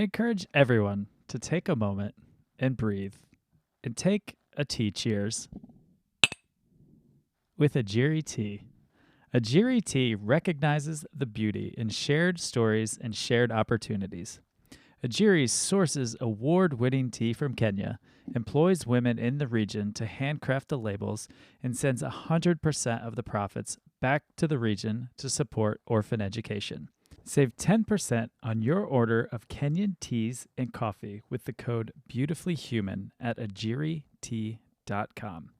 I encourage everyone to take a moment and breathe and take a tea cheers with a Jiri tea. A Jiri tea recognizes the beauty in shared stories and shared opportunities. Ajiri sources award-winning tea from Kenya, employs women in the region to handcraft the labels, and sends 100% of the profits back to the region to support orphan education. Save 10% on your order of Kenyan teas and coffee with the code BeautifullyHuman at ajiritea.com.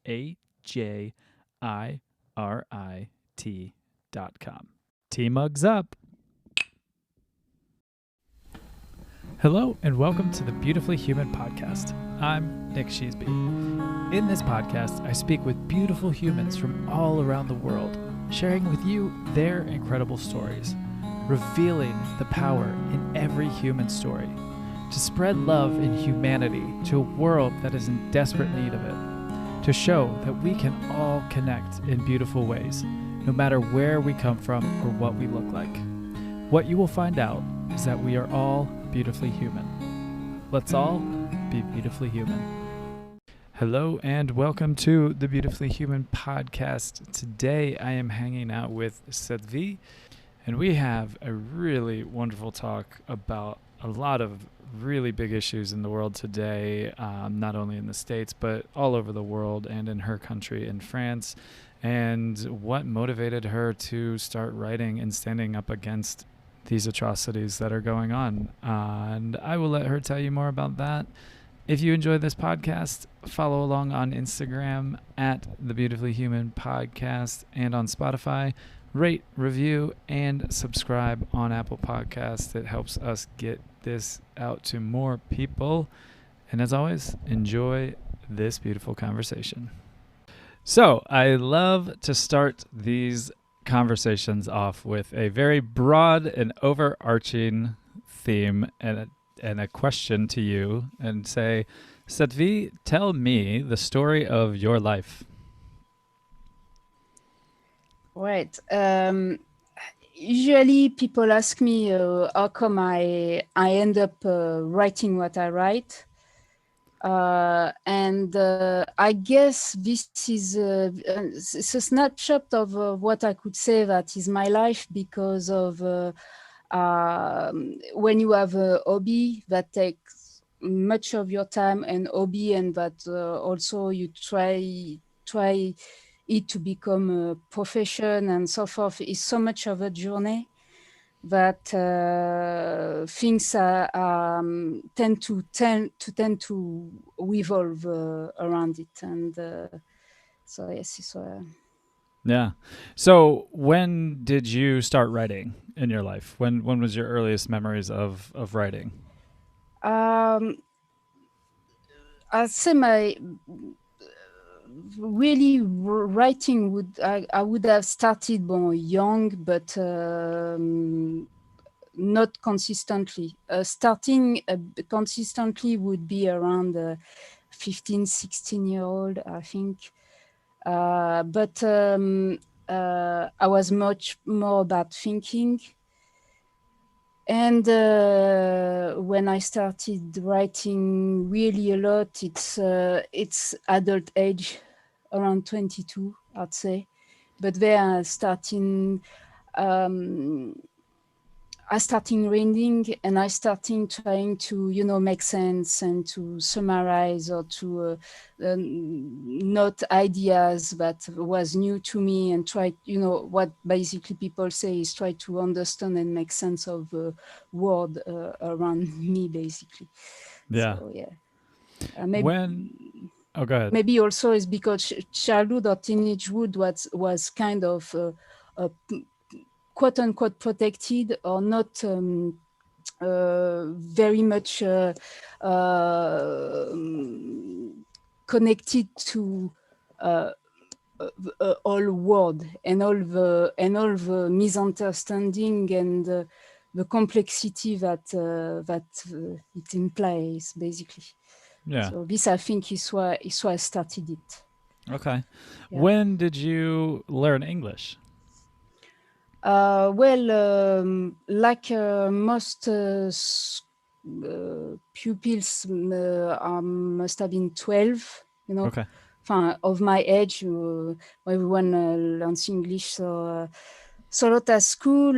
AJIRIT.com. Tea mugs up. Hello and welcome to the Beautifully Human podcast. I'm Nick Sheesby. In this podcast, I speak with beautiful humans from all around the world, sharing with you their incredible stories, revealing the power in every human story, to spread love and humanity to a world that is in desperate need of it, to show that we can all connect in beautiful ways, no matter where we come from or what we look like. What you will find out is that we are all beautifully human. Let's all be beautifully human. Hello and welcome to the Beautifully Human podcast. Today I am hanging out with Cetvies, and we have a really wonderful talk about a lot of really big issues in the world today, not only in the States, but all over the world and in her country, in France, and what motivated her to start writing and standing up against these atrocities that are going on. And I will let her tell you more about that. If you enjoy this podcast, follow along on Instagram at the Beautifully Human Podcast and on Spotify. Rate, review, and subscribe on Apple Podcasts. It helps us get this out to more people. And as always, enjoy this beautiful conversation. So I love to start these conversations off with a very broad and overarching theme and a question to you, and say, Cetvies, tell me the story of your life. Right. Usually people ask me how come I end up writing what I write. And I guess this is it's a snapshot of what I could say that is my life, because of when you have a hobby that takes much of your time and hobby, and that also you try it to become a profession and so forth, is so much of a journey that things tend to revolve around it. And so yes, it's Yeah. So when did you start writing in your life? When was your earliest memories of writing? I'd say my really writing I would have started young, but not consistently. Starting consistently would be around 15, 16-year-old, I think. But I was much more about thinking. And when I started writing really a lot, it's adult age, around 22, I'd say. But there I started reading, and I started trying to, make sense and to summarize, or to note ideas that was new to me, and try, what basically people say is try to understand and make sense of the world around me, basically. Yeah. So, yeah. Oh, go ahead. Maybe also is because childhood or teenagehood was kind of quote unquote protected, or not very much connected to all world and all the misunderstanding and the complexity that it implies, basically. Yeah. So this, I think, is why I started it. Okay. Yeah. When did you learn English? Well, like most pupils must have been 12, Okay. of my age, everyone learns English. So a lot at school,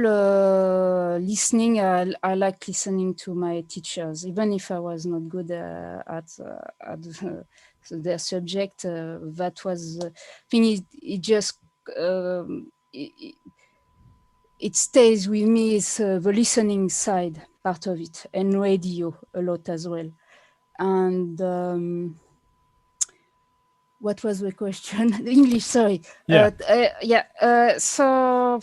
listening, I like listening to my teachers, even if I was not good at their subject. That was, I think it just, it stays with me, is the listening side part of it, and radio a lot as well. And what was the question? English, sorry. Yeah. So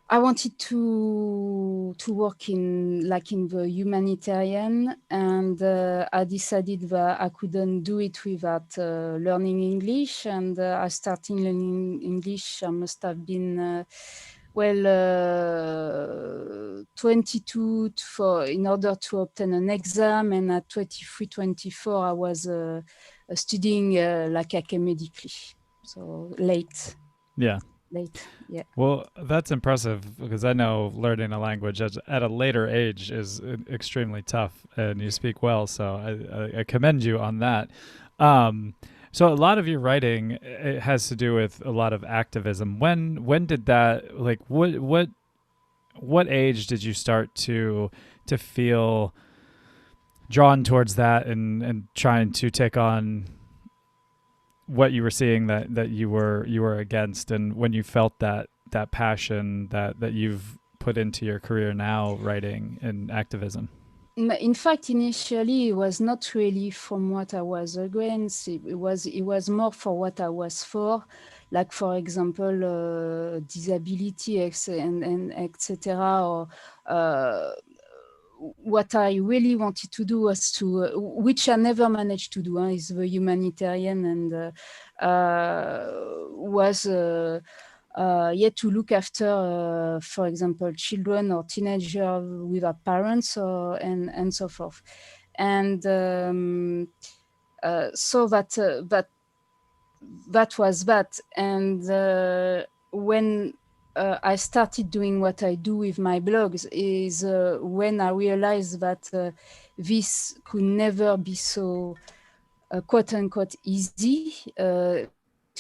I wanted to work in the humanitarian, and I decided that I couldn't do it without learning English. And I started learning English. I must have been 22 in order to obtain an exam, and at 23, 24, I was studying like academically. So late. Yeah. Yeah. Well, that's impressive because I know learning a language at a later age is extremely tough, and you speak well, so I commend you on that. Um, so a lot of your writing, it has to do with a lot of activism. When did that, like, what age did you start to feel drawn towards that, and trying to take on what you were seeing that you were against, and when you felt that passion that you've put into your career now, writing and activism? In fact, initially, it was not really from what I was against. It was more for what I was for, like, for example, disability, and etc. Or what I really wanted to do was which I never managed to do, is the humanitarian, and was yet to look after, for example, children or teenagers without parents, and so forth. And so that was that. And when I started doing what I do with my blogs, is when I realized that this could never be so quote unquote easy to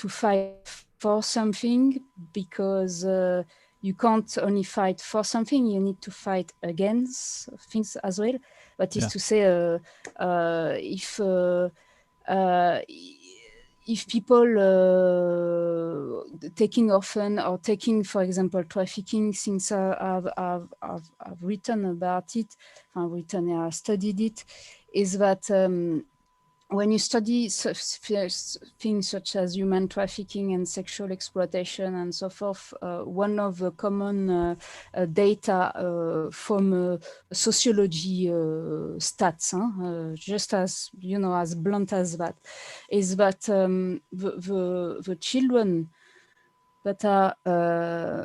fight for something, because you can't only fight for something, you need to fight against things as well. That is Yeah. to say, if people taking orphan, or taking, for example, trafficking, since I've written about it, I studied it, is that when you study things such as human trafficking and sexual exploitation and so forth, one of the common data from sociology stats, just as as blunt as that, is that the children that are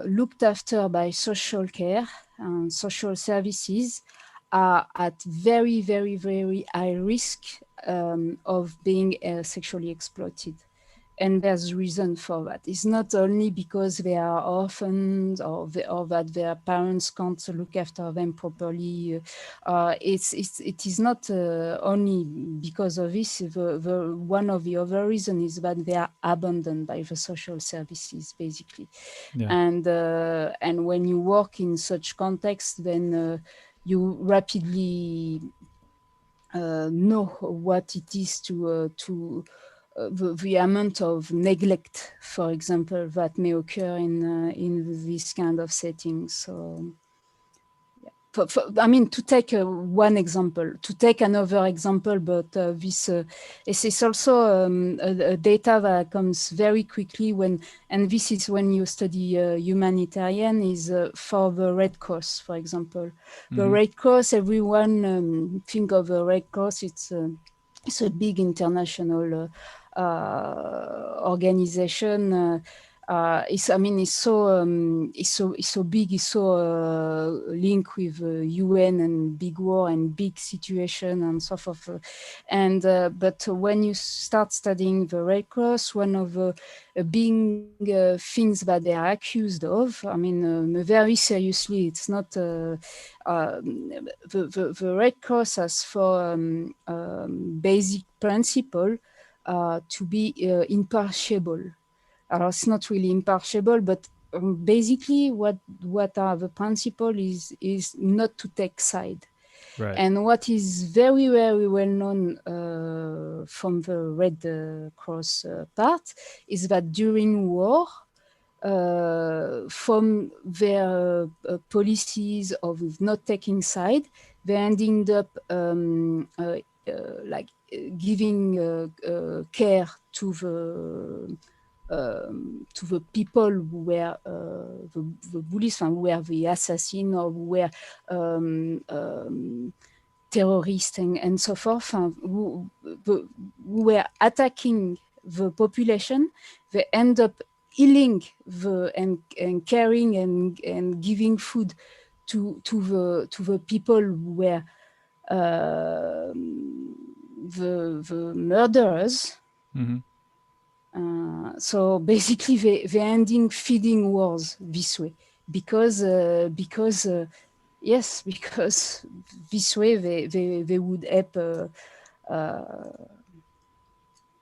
looked after by social care and social services are at very, very, very high risk of being sexually exploited. And there's reason for that. It's not only because they are orphans, or that their parents can't look after them properly. It is not only because of this. One of the other reasons is that they are abandoned by the social services, basically. Yeah. And when you work in such context, then you rapidly know what it is to the amount of neglect, for example, that may occur in this kind of settings. So, I mean, to take one example, to take another example, but this is also a data that comes very quickly and this is when you study humanitarian, is for the Red Cross, for example. The Red Cross, everyone think of the Red Cross, it's a big international organization. it's so big, it's so linked with UN and big war and big situation and so forth. And but when you start studying the Red Cross, one of the big things that they are accused of, I mean, very seriously, it's not the Red Cross has for basic principle to be impartial. It's not really impartial, but basically what are the principle is not to take side. Right. And what is very, very well known from the Red Cross part is that during war, from their policies of not taking side, they ended up like giving care to the people who were the bullies, who were the assassin, or who were terrorists and so forth, who were attacking the population. They end up healing and caring and giving food to the people who were the murderers. Mm-hmm. So basically, they ending feeding wars this way because yes, because this way they would help the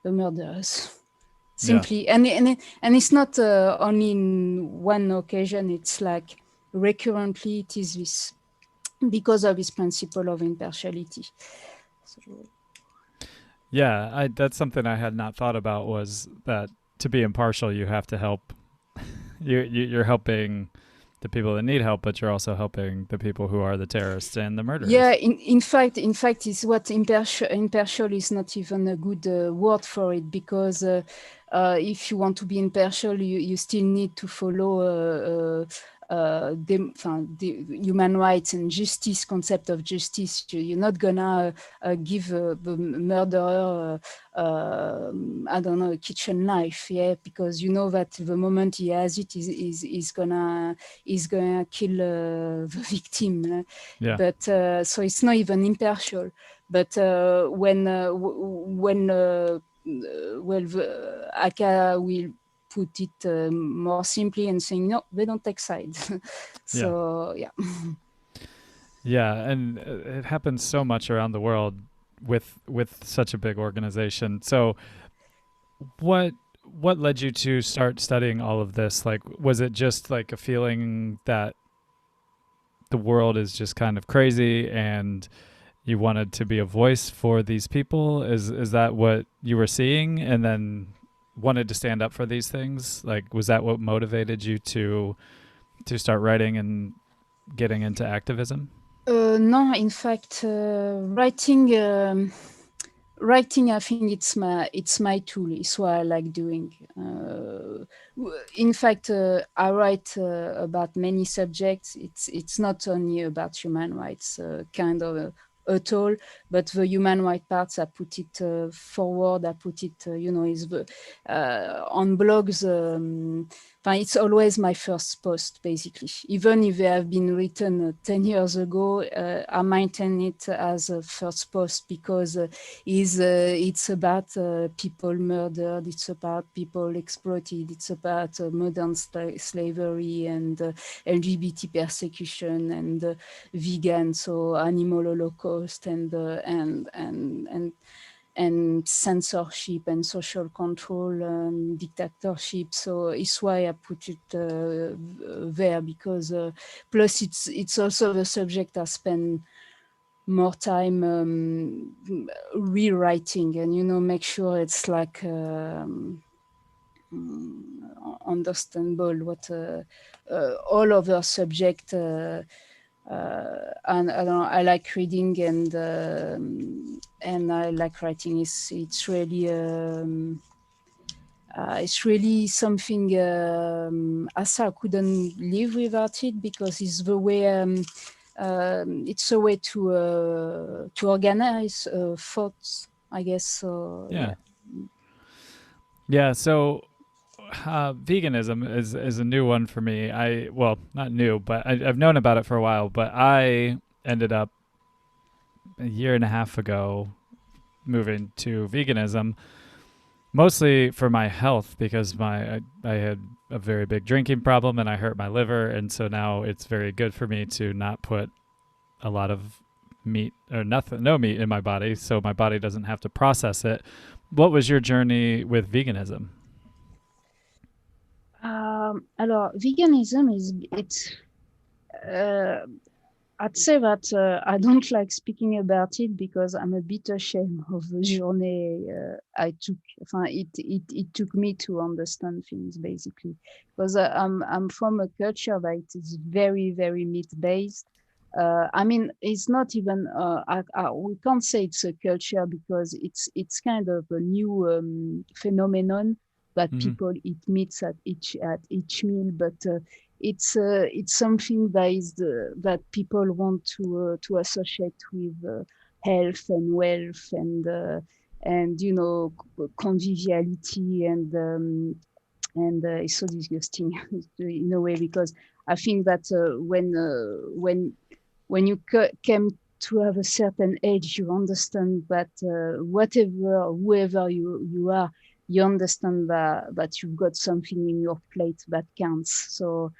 murderers. Simply, Yeah. and it's not only in one occasion. It's like recurrently. It is this because of this principle of impartiality. So, Yeah, that's something I had not thought about, was that to be impartial, you have to help. You're helping the people that need help, but you're also helping the people who are the terrorists and the murderers. yeah, in fact, is what impartial is not even a good word for it, because if you want to be impartial, you still need to follow the human rights and justice, concept of justice. You're not gonna give the murderer I don't know, a kitchen knife, yeah, because you know that the moment he has it, is gonna kill the victim. Yeah. But so it's not even impartial. But when well, Aka will put it more simply and saying no, they don't take sides. So yeah. Yeah, and it happens so much around the world with such a big organization. So what led you to start studying all of this? Like, was it just like a feeling that the world is just kind of crazy and you wanted to be a voice for these people? Is that what you were seeing, and then wanted to stand up for these things? Like, was that what motivated you to start writing and getting into activism? No, in fact, writing, I think it's my tool. It's what I like doing. In fact, I write about many subjects. It's not only about human rights, kind of at all, but the human rights parts, I put it forward. I put it, is on blogs. It's always my first post, basically. Even if they have been written 10 years ago, I maintain it as a first post, because it's about people murdered, it's about people exploited, it's about modern slavery and LGBT persecution and vegan, so animal holocaust and censorship and social control and dictatorship. So it's why I put it there, because plus it's also the subject I spend more time rewriting, and make sure it's like understandable what all other subject. And I don't know, I like reading and I like writing. It's really something. Asa, I couldn't live without it, because it's the way. It's a way to organize thoughts, I guess. So Yeah. yeah. Yeah. So veganism is a new one for me. Well, not new, but I've known about it for a while. But I ended up a year and a half ago moving to veganism, mostly for my health because I had a very big drinking problem and I hurt my liver, and so now it's very good for me to not put a lot of meat or no meat in my body, so my body doesn't have to process it. What was your journey with veganism? Alors, veganism uh, I'd say that I don't like speaking about it because I'm a bit ashamed of the journey I took. It took me to understand things basically, because I'm from a culture that is very very meat based. I mean, it's not even. We can't say it's a culture because it's kind of a new phenomenon that Mm-hmm. people eat meats at each meal, but it's something that people want to associate with health and wealth and conviviality and it's so disgusting in a way, because I think that when you came to have a certain age, you understand that whoever you are, you understand that you've got something in your plate that counts. So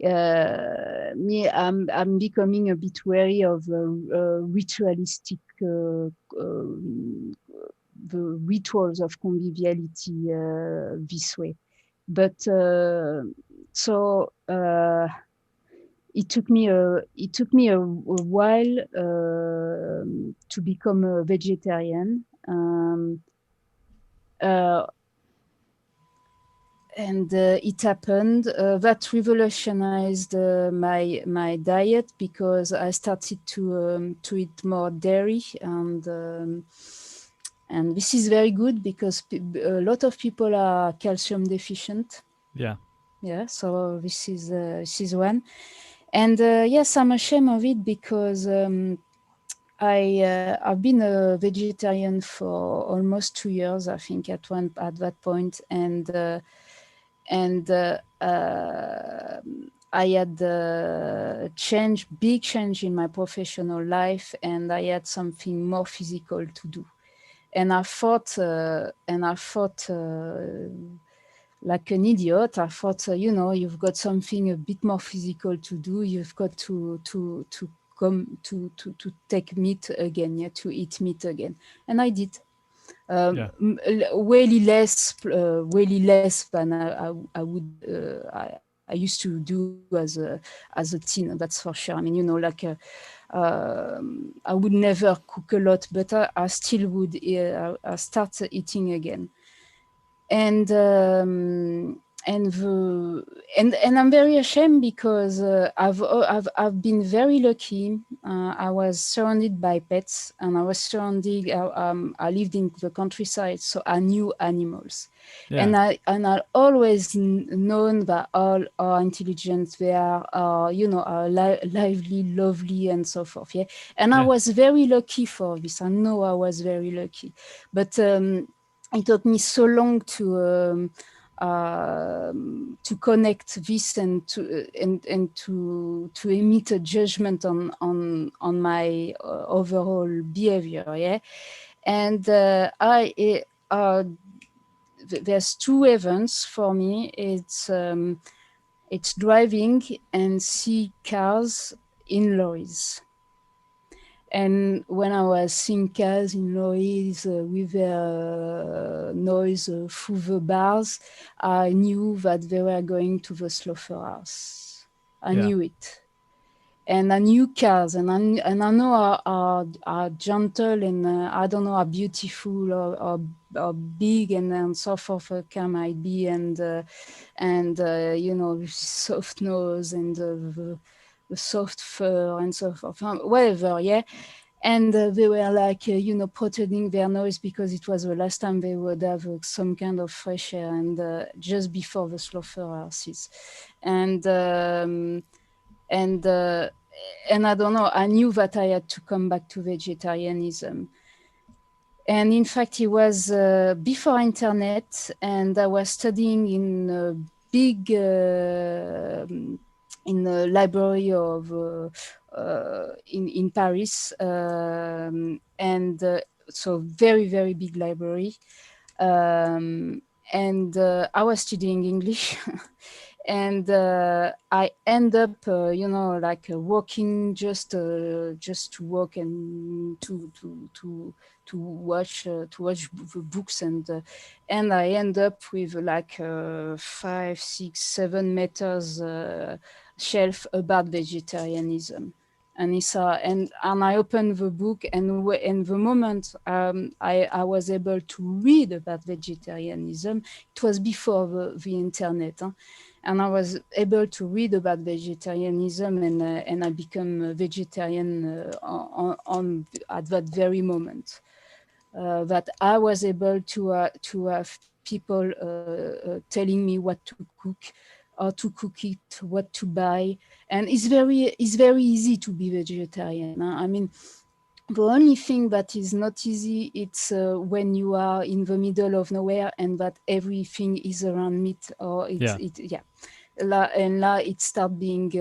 I'm becoming a bit wary of ritualistic the rituals of conviviality this way. But so it took me a while to become a vegetarian. Uh, and it happened that revolutionized my diet, because I started to eat more dairy, and this is very good because a lot of people are calcium deficient. Yeah. Yeah, so this is one. And yes, I'm ashamed of it because I've been a vegetarian for almost 2 years, I think, at that point, and I had big change in my professional life, and I had something more physical to do. And I thought like an idiot. I thought, you've got something a bit more physical to do. You've got to come to take meat again, yeah, to eat meat again, and I did. Yeah. Way less than I would I used to do as a teen. That's for sure. I mean, like I would never cook a lot, but I still would. I start eating again, and and the and I'm very ashamed because I've been very lucky. I was surrounded by pets, and I was surrounded. I lived in the countryside, so I knew animals, Yeah. and I always known that all are intelligent. They are lively, lovely, and so forth. Yeah, and I Yeah. was very lucky for this. I know I was very lucky, but. It took me so long to connect this and to emit a judgment on my overall behavior. Yeah, and there's two events for me. It's driving and see cars in lorries. And when I was seeing cars in lorries with their noise through the bars, I knew that they were going to the slaughterhouse. I Yeah. knew it. And I knew cars, and I know are gentle, and I don't know how beautiful or big and so forth a car might be, and soft nose and the soft fur and so forth, whatever, yeah. And they were like, protecting their noise because it was the last time they would have some kind of fresh air, and just before the slaughterhouses, and and uh, and I don't know. I knew that I had to come back to vegetarianism, And in fact, it was before internet, and I was studying in a big in the library of in Paris, and so very big library. Um, and I was studying English. And I end up, like walking just to walk and to watch the books, and I end up with like 5, 6, 7 meters shelf about vegetarianism. And I opened the book, and the moment I was able to read about vegetarianism, it was before the internet, huh? And I was able to read about vegetarianism, and I became a vegetarian at that very moment. That I was able to have people telling me what to cook, how to cook it, what to buy, and it's very easy to be vegetarian, huh? I mean, the only thing that is not easy, it's when you are in the middle of nowhere and that everything is around meat, or Yeah. yeah. And it start being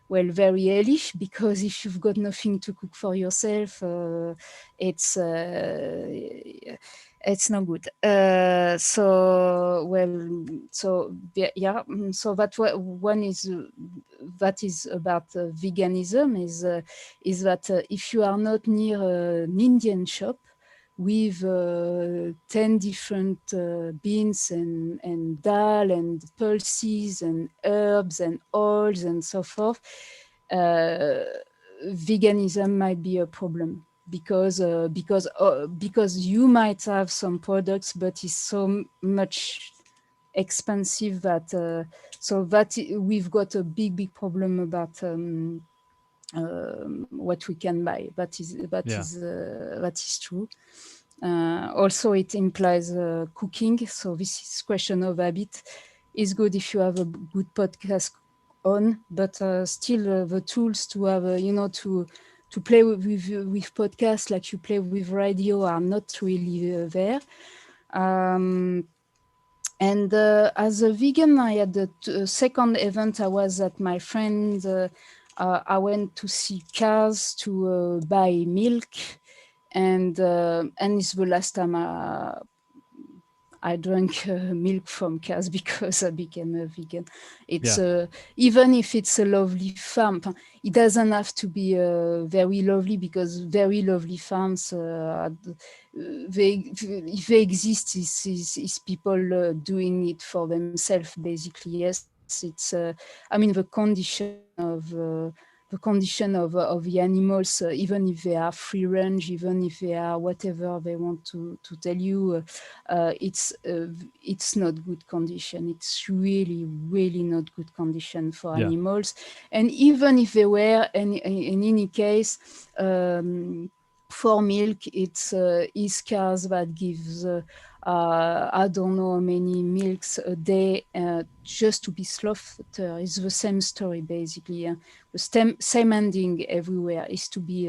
well, very hellish, because if you've got nothing to cook for yourself, it's it's no good. So well, so yeah, so one is that is about veganism, is that if you are not near an Indian shop with 10 different beans and dal and pulses and herbs and oils and so forth, uh, veganism might be a problem, because you might have some products, but it's so much expensive that we've got a big problem about what we can buy. Yeah. That is true. Also, it implies cooking. So this is question of habit. It's good if you have a good podcast on, but still the tools to have, to play with podcasts like you play with radio are not really there. Um, and as a vegan, I had a second event. I was at my friend. I went to see cows to buy milk, and it's the last time I drank milk from cows because I became a vegan. It's Yeah. Even if it's a lovely farm, it doesn't have to be very lovely, because very lovely farms, if they exist, is people doing it for themselves, basically. Yes, it's I mean, the condition of the animals, even if they are free range, even if they are whatever they want to tell you, it's not good condition. It's really not good condition for Yeah. animals. And even if they were, in any case, for milk, it's Iskars that gives I don't know how many milks a day, just to be slaughtered. It's the same story, basically. The same ending everywhere, is to be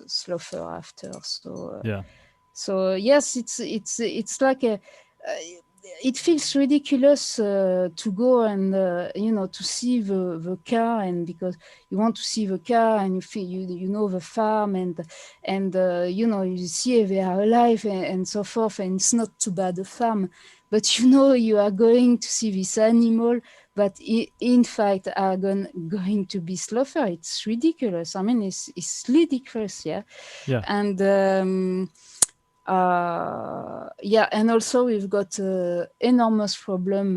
slaughtered after. Yeah. So yes, it's like it feels ridiculous to go and to see the car, and because you want to see the car, and you feel, you know, the farm, and you see if they are alive, and so forth, and it's not too bad a farm, but you are going to see this animal that in fact are going to be slaughtered. It's ridiculous. I mean, it's ridiculous, yeah. Yeah. And yeah, and also we've got enormous problem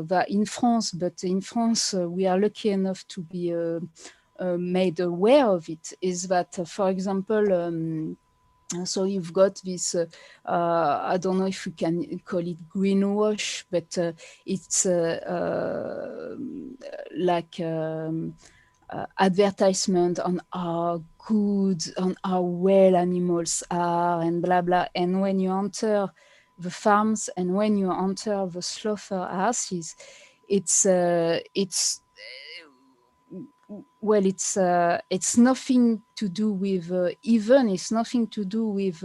that in France, but in France we are lucky enough to be made aware of it, is that, for example, so you've got this, I don't know if we can call it greenwash, but it's like advertisement on how good, on how well animals are, and blah blah. And when you enter the farms, and when you enter the slaughterhouses, it's well, it's nothing to do with, even it's nothing to do with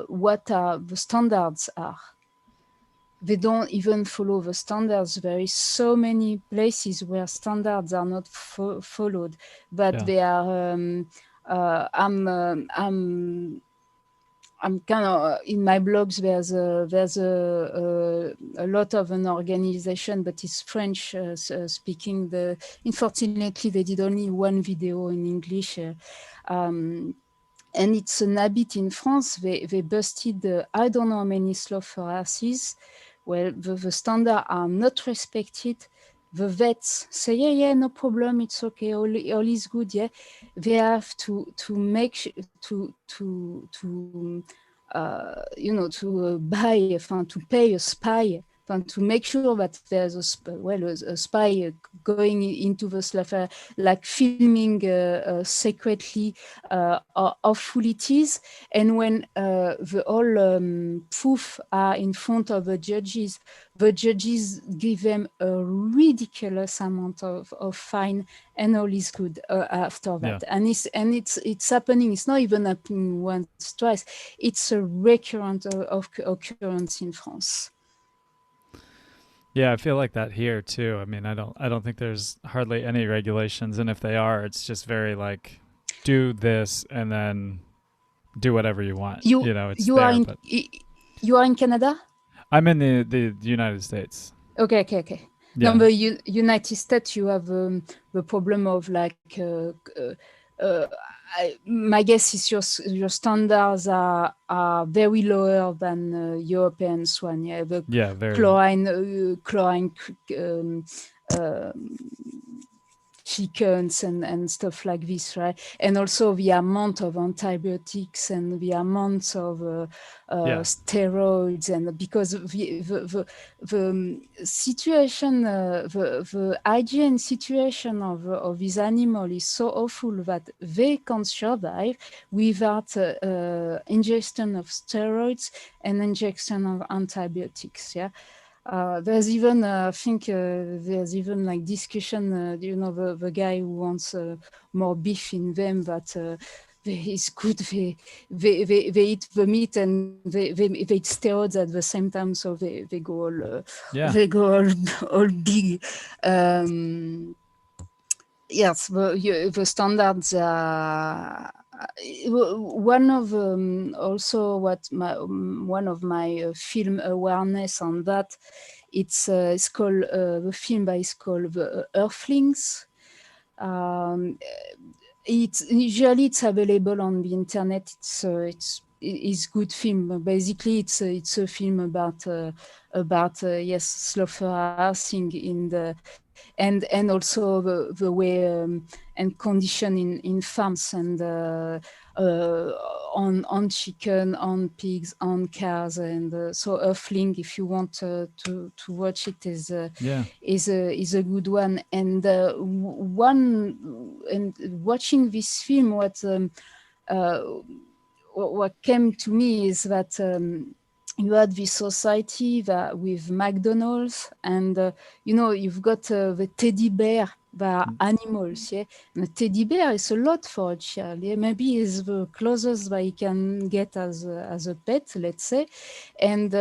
what are the standards are. They don't even follow the standards. There is so many places where standards are not followed, but they are. I'm kind of in my blogs. There's a lot of an organization, but it's French speaking. Unfortunately, they did only one video in English. And it's an habit in France. They busted I don't know how many slaughterhouses. Well, the standards are not respected. The vets say, yeah, no problem, it's okay, all is good, yeah. They have to make buy, to pay a spy, to make sure that there's a spy going into the slaughter, like filming secretly how awful it is. And when the all proof are in front of the judges give them a ridiculous amount of fine, and all is good after that. And it's happening. It's not even happening once, twice. It's a recurrent occurrence in France. Yeah, I feel like that here too. I mean, I don't think there's hardly any regulations, and if they are, it's just very like, do this and then do whatever you want. You are in Canada? I'm in the United States. Okay. Yeah. No, the United States, you have the problem of like. My guess is your standards are very lower than Europeans one. Yeah, very chlorine chickens and stuff like this, right? And also the amount of antibiotics and the amount of steroids, and because the situation, the hygiene situation of these animals is so awful that they can't survive without ingestion of steroids and injection of antibiotics. Yeah. There's even, I think, there's even like discussion. The guy who wants more beef in them, but it's good. They eat the meat and they eat steroids at the same time, so they go all all big. Yes, the standards are. One of also one of my film awareness on that, it's called the film is called The Earthlings. It's available on the internet. It's good film. Basically, it's a film about slaughterhousing in the and also the way and condition in farms and on chicken, on pigs, on cows, and so Earthling, if you want to watch it, is a good one. And watching this film, what came to me is that you had this society that with McDonald's, and you've got the teddy bear that are animals, yeah. And the teddy bear is a lot for a child, yeah. Maybe it's the closest that he can get as a pet, let's say, and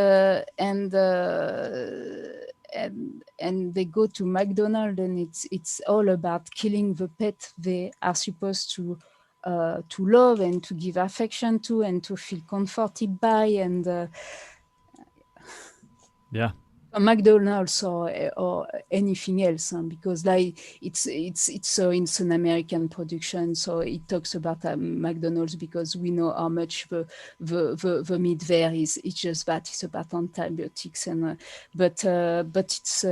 they go to McDonald's, and it's all about killing the pet they are supposed to love and to give affection to and to feel comforted by, and McDonald's or anything else, because like it's an American production, so it talks about McDonald's because we know how much the meat there is. It's just that it's about antibiotics, and but it's.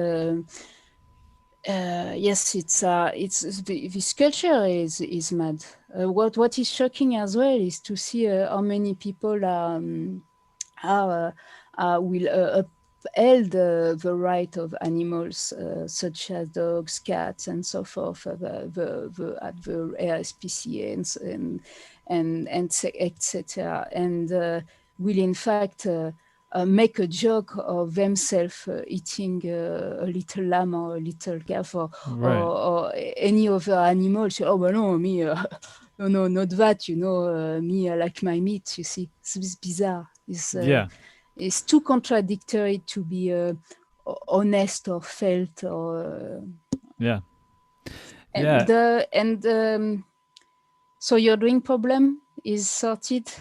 Yes, it's this culture is mad. What is shocking as well is to see how many people will upheld the right of animals, such as dogs, cats, and so forth, at the ASPCA and etc. And will in fact make a joke of themselves eating a little lamb or a little calf or any other animal. So, oh, but no, me, No, no, not that. Me, I like my meat. You see, it's bizarre. Yeah. It's too contradictory to be honest or felt or. Yeah. And Yeah. the and So your drink problem is sorted.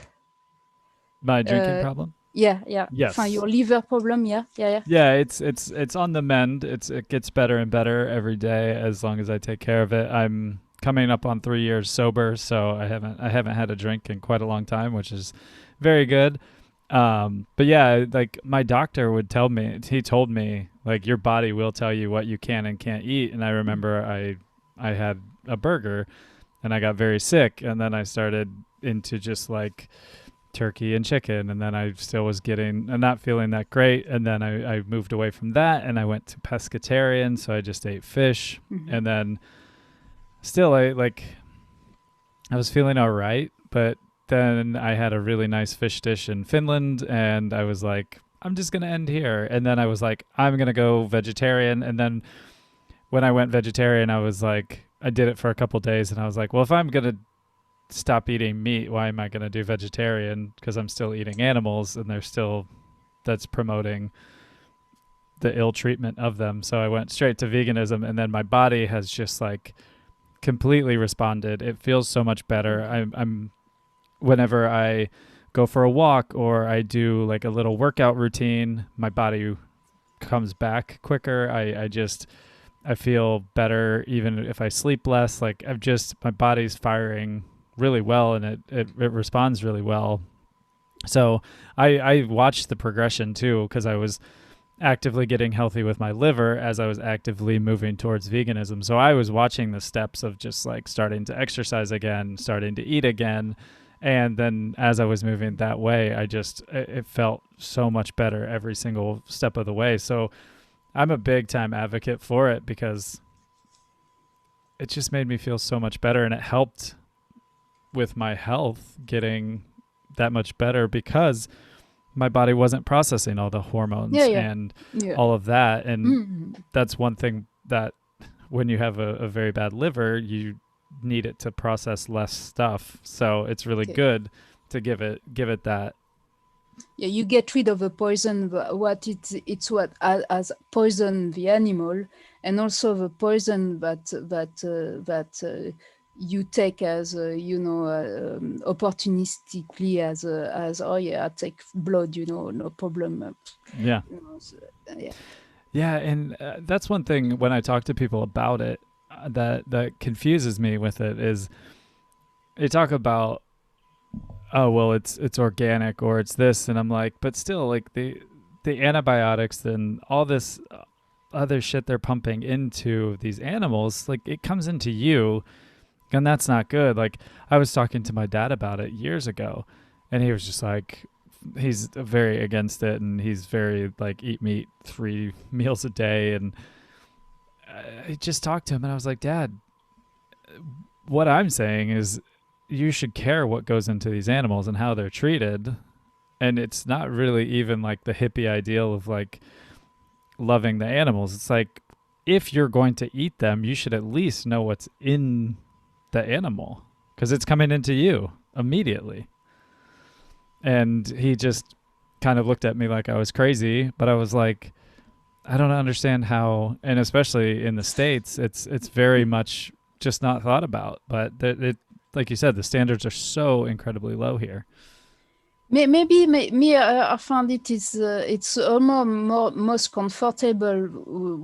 My drinking Uh, problem? yeah, yeah. Yes. Your liver problem. Yeah, yeah, yeah. Yeah, it's on the mend. It gets better and better every day as long as I take care of it. I'm coming up on 3 years sober, so I haven't had a drink in quite a long time, which is very good. But yeah, like my doctor would tell me, he told me like your body will tell you what you can and can't eat. And I remember I had a burger and I got very sick, and then I started into just like turkey and chicken, and then I still was getting not feeling that great, and then I moved away from that and I went to pescatarian, so I just ate fish, Mhm. and then still I was feeling all right, but then I had a really nice fish dish in Finland, and I was like, I'm just gonna end here, and then I was like, I'm gonna go vegetarian, and then when I went vegetarian, I was like, I did it for a couple days, and I was like, well, if I'm gonna stop eating meat, why am I going to do vegetarian? Because I'm still eating animals, and they're still that's promoting the ill treatment of them. So I went straight to veganism, and then my body has just like completely responded. It feels so much better. I'm whenever I go for a walk or I do like a little workout routine, my body comes back quicker. I feel better even if I sleep less. Like I've just my body's firing really well, and it responds really well. So I watched the progression too, because I was actively getting healthy with my liver as I was actively moving towards veganism. So I was watching the steps of just like starting to exercise again, starting to eat again. And then as I was moving that way, it felt so much better every single step of the way. So I'm a big time advocate for it because it just made me feel so much better, and it helped with my health getting that much better because my body wasn't processing all the Yeah, hormones yeah, and yeah. all of that. And Mm. that's one thing that when you have a very bad liver, you need it to process less stuff. So it's really Okay. good to give it that. Yeah, you get rid of the poison. What it's what as poison the animal, and also the poison that you take as opportunistically as oh yeah, I take blood, no problem. Yeah. So, yeah. Yeah, and that's one thing when I talk to people about it, that confuses me with it is they talk about, oh well, it's organic or it's this, and I'm like, but still, like the antibiotics and all this other shit they're pumping into these animals, like it comes into you, and that's not good. Like I was talking to my dad about it years ago, and he was just like, he's very against it, and he's very like eat meat 3 meals a day, and I just talked to him, and I was like, Dad, what I'm saying is you should care what goes into these animals and how they're treated. And it's not really even like the hippie ideal of like loving the animals. It's like if you're going to eat them, you should at least know what's in the animal because it's coming into you immediately. And he just kind of looked at me like I was crazy, but I was like, I don't understand how, and especially in the States, it's very much just not thought about. But like you said, the standards are so incredibly low here. Maybe me, I found it's almost most comfortable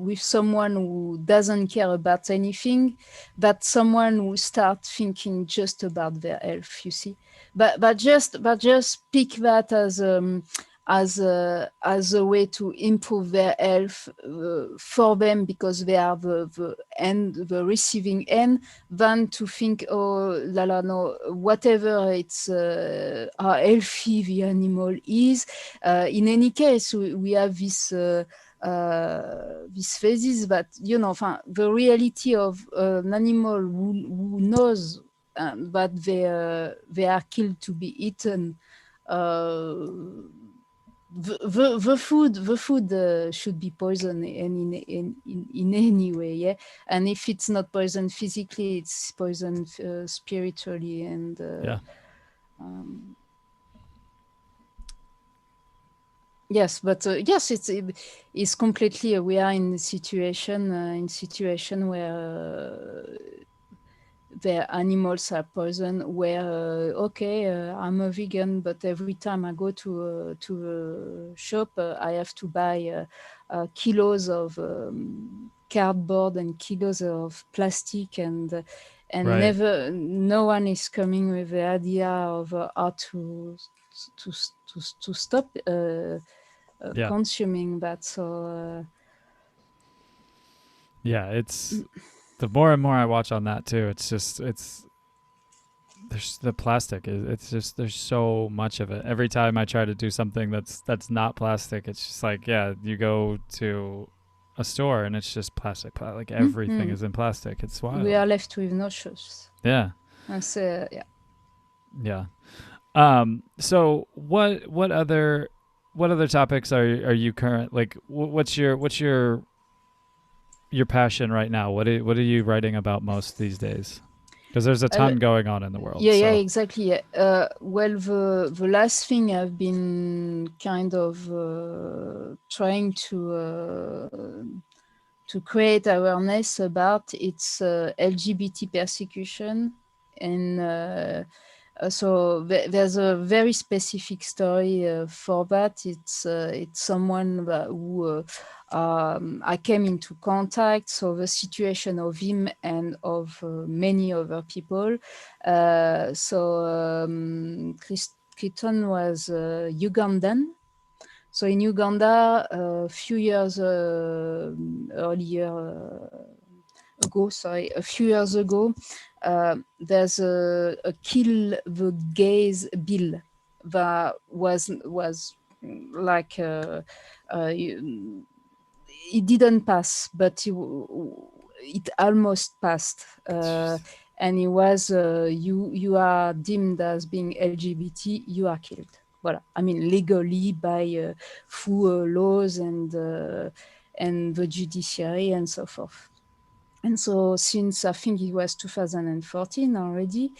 with someone who doesn't care about anything, but someone who start thinking just about their health. You see, but just pick that as a way to improve their health for them because they are the receiving end, than to think, oh la la, no, whatever it's how healthy the animal is. In any case, we have this phases that the reality of an animal who knows that they are killed to be eaten, uh, the food should be poison in any way, yeah. And if it's not poison physically, it's poison spiritually, and Yeah. um, yes, but yes, it's completely. We are in a situation where the animals are poison. Where okay, I'm a vegan, but every time I go to a shop, I have to buy kilos of cardboard and kilos of plastic, and Right. never, no one is coming with the idea of how to stop Yeah. consuming that. So Yeah. It's the more and more I watch on that too. It's just it's there's the plastic. It's just there's so much of it. Every time I try to do something that's not plastic, it's just like yeah, you go to a store and it's just plastic. Like everything mm, is in plastic. It's we wild. are left with no choice. Yeah. And so yeah. Yeah. So what other topics are you current like? What's your passion right now? What are you writing about most these days? Because there's a ton going on in the world. Yeah, So exactly. Yeah. Well, the last thing I've been kind of trying to create awareness about, it's LGBT persecution, and so there's a very specific story for that. It's someone who I came into contact. So the situation of him and of many other people. Crichton was Ugandan. So in Uganda, a few years a few years ago, there's a kill the gays bill that was like it didn't pass, but it almost passed. And it was you are deemed as being LGBT, you are killed. Voilà. I mean, legally by through laws and the judiciary and so forth. And so since I think it was 2014 already,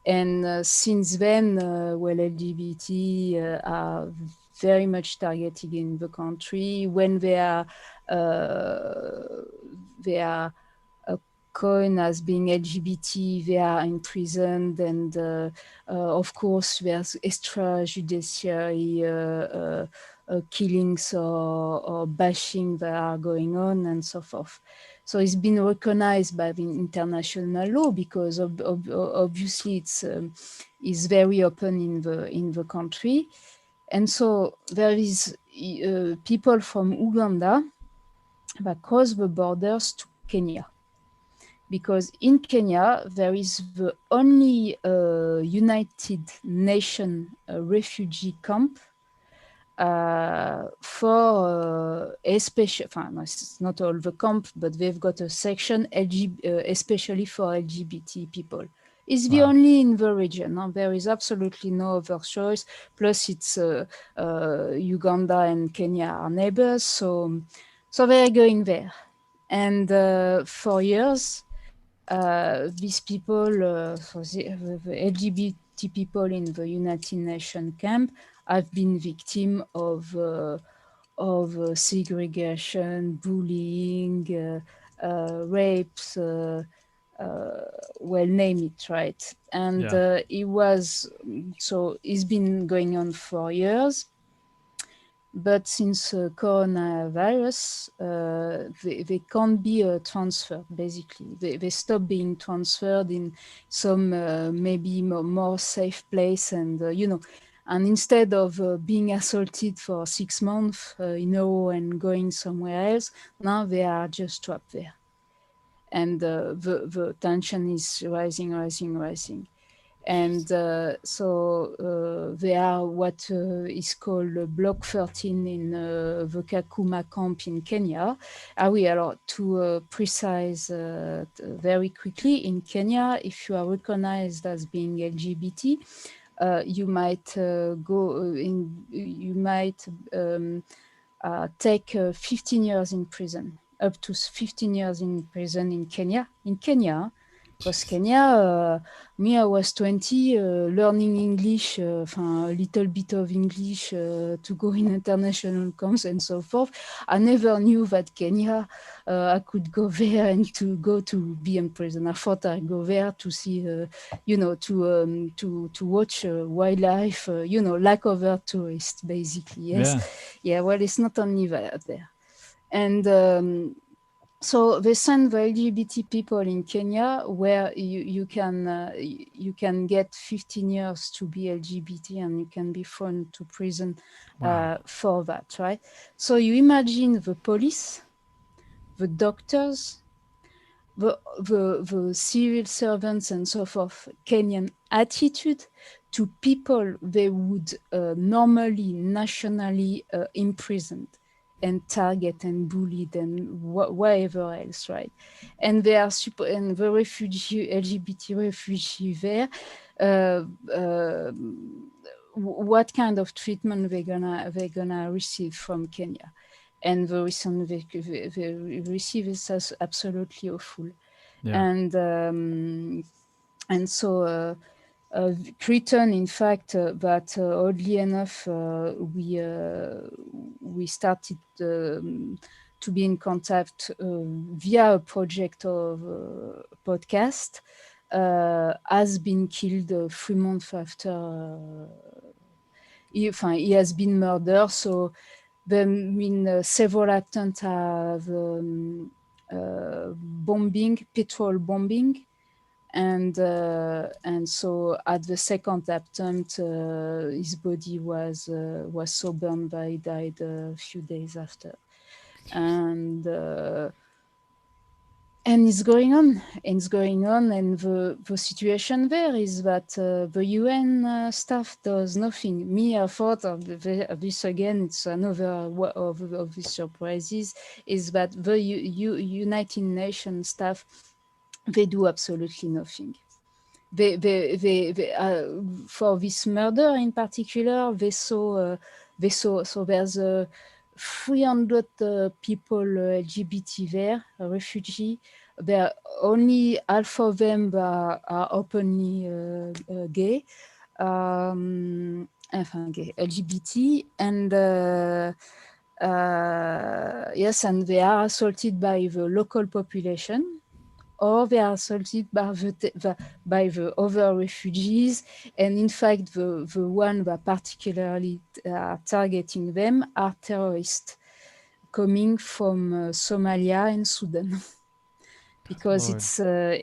and since then, well, LGBT are very much targeted in the country. When they are coined as being LGBT, they are imprisoned, and of course there's extrajudiciary killings or bashing that are going on and so forth. So it's been recognized by the international law because obviously it's very open in the country, and so there is people from Uganda that cross the borders to Kenya, because in Kenya there is the only United Nations refugee camp for especially, no, it's not all the camp, but they've got a section especially for LGBT people. It's the wow. only in the region. No? There is absolutely no other choice. Plus, it's Uganda and Kenya are neighbors, so they're going there. And for years, these people, so the LGBT people in the United Nations camp, have been victim of segregation, bullying, rapes, well, name it, right? And Yeah. it's been going on for years. But since coronavirus, they can't be transferred, basically. They stop being transferred in some maybe more safe place. And, and instead of being assaulted for 6 months, and going somewhere else, now they are just trapped there. And the tension is rising, rising, rising. And they are what is called Block 13 in the Kakuma camp in Kenya. To precise very quickly, in Kenya, if you are recognized as being LGBT, you might you might take 15 years in prison, up to 15 years in prison in Kenya. In Kenya, because Kenya, me, I was 20, learning English, a little bit of English to go in international camps and so forth. I never knew that Kenya, I could go there and to go to be in prison. I thought I'd go there to see, to watch wildlife, like other tourists, basically. Yes. Yeah, well, it's not only that there. And so they send the LGBT people in Kenya, where you can get 15 years to be LGBT, and you can be thrown to prison for that, right? So you imagine the police, the doctors, the civil servants and so forth, Kenyan attitude to people they would normally, nationally imprisoned and target and bullied and whatever else, right? And they are and the refugee, LGBT refugee there, what kind of treatment they're gonna receive from Kenya? And the reason they receive is absolutely awful. And so Cretan, in fact, but oddly enough, we started to be in contact via a project of podcast. Has been killed 3 months after he has been murdered. So there have been several attempts at bombing, petrol bombing. And so at the second attempt, his body was so burned that he died a few days after. And it's going on, and the situation there is that the UN staff does nothing. Me, I thought of this again. It's another of the surprises is that the United Nations staff, they do absolutely nothing. They for this murder in particular, they saw so there's 300 people LGBT there, refugee. There only half of them are openly gay, gay, LGBT, and yes, and they are assaulted by the local population, or they are assaulted by the other refugees. And in fact, the one that particularly are targeting them are terrorists coming from Somalia and Sudan, because the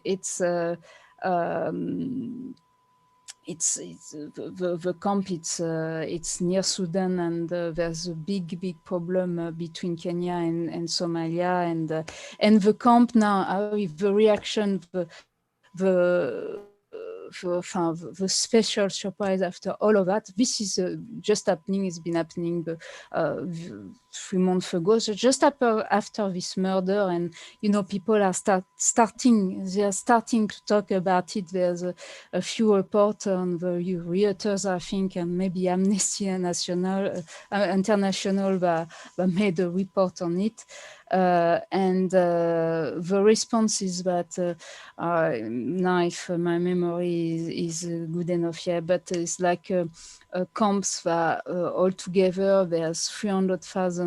camp. It's near Sudan, and there's a big problem between Kenya and Somalia, and the camp now. The reaction, the special surprise after all of that. This is just happening. It's been happening 3 months ago. So just after this murder, and people are starting to talk about it. There's a few reports on the Reuters, I think, and maybe Amnesty International that made a report on it. And the response is that now, if my memory is good enough, but it's like camps that altogether there's 300,000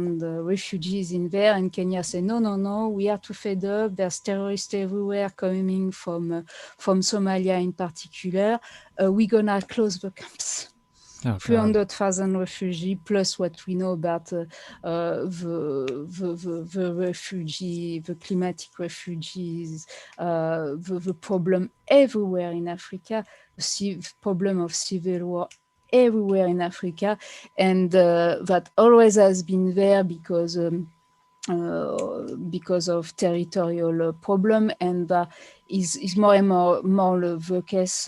refugees in there, and Kenya say no, we are too fed up. There's terrorists everywhere coming from Somalia in particular. We're gonna close the camps. 300,000 refugees, plus what we know about the refugee, the climatic refugees, the problem everywhere in Africa, the problem of civil war everywhere in Africa, and that always has been there because of territorial problem, and is more and more the case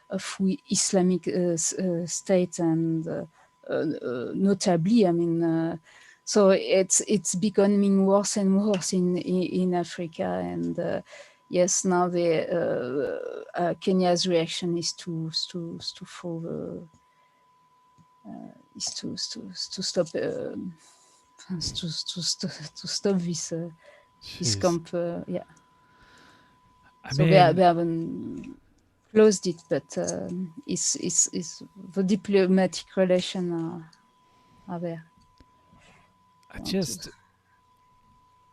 of Islamic state, and notably, so it's becoming worse and worse in Africa, yes, now the Kenya's reaction is to fall, is to stop to stop this Jeez. camp. Yeah, I so mean, they haven't closed it, but it's the diplomatic relation are there. I Want to. just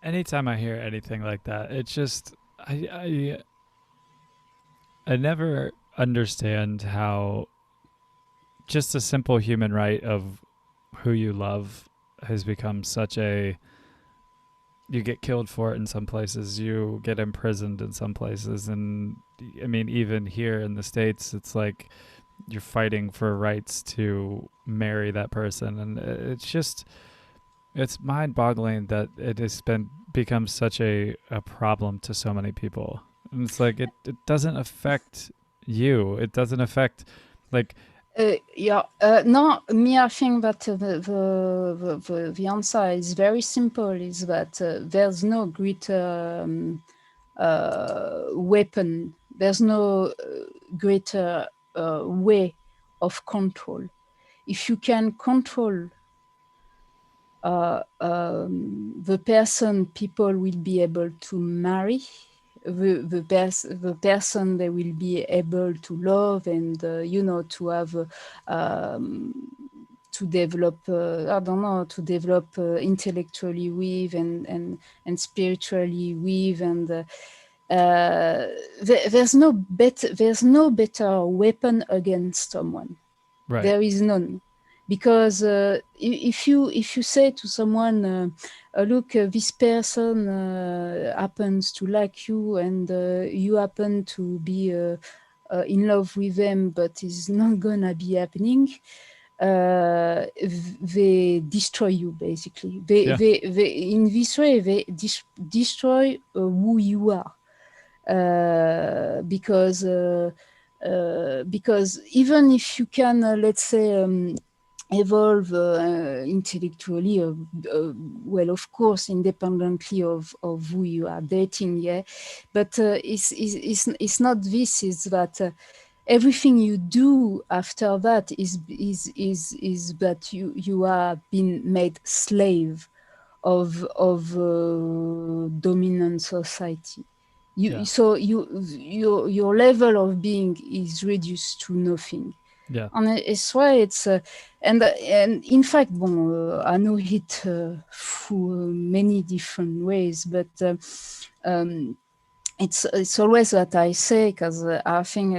anytime I hear anything like that, it's just I never understand how just a simple human right of who you love has become such a you get killed for it in some places, you get imprisoned in some places, and I mean even here in the States it's like you're fighting for rights to marry that person, and it's just it's mind-boggling that it has been become such a problem to so many people. And it's like it doesn't affect you. It doesn't affect like Yeah, no, me, I think that the answer is very simple, is that there's no greater weapon, there's no greater way of control. If you can control the person people will be able to marry, the person they will be able to love, and to have to develop I don't know, to develop intellectually with, and spiritually with, and there's no better weapon against someone. right. There is none, because if you say to someone, look, this person happens to like you, and you happen to be in love with them, but it's not gonna be happening, they destroy you, basically. Yeah. They in this way they destroy who you are, because even if you can, let's say, evolve intellectually, well, of course, independently of who you are dating, yeah, but it's not this, is that everything you do after that is that you are being made slave of dominant society. Yeah. Your level of being is reduced to nothing, Yeah. and it's why it's and in fact, I know it through many different ways, but um, it's always what I say, because I think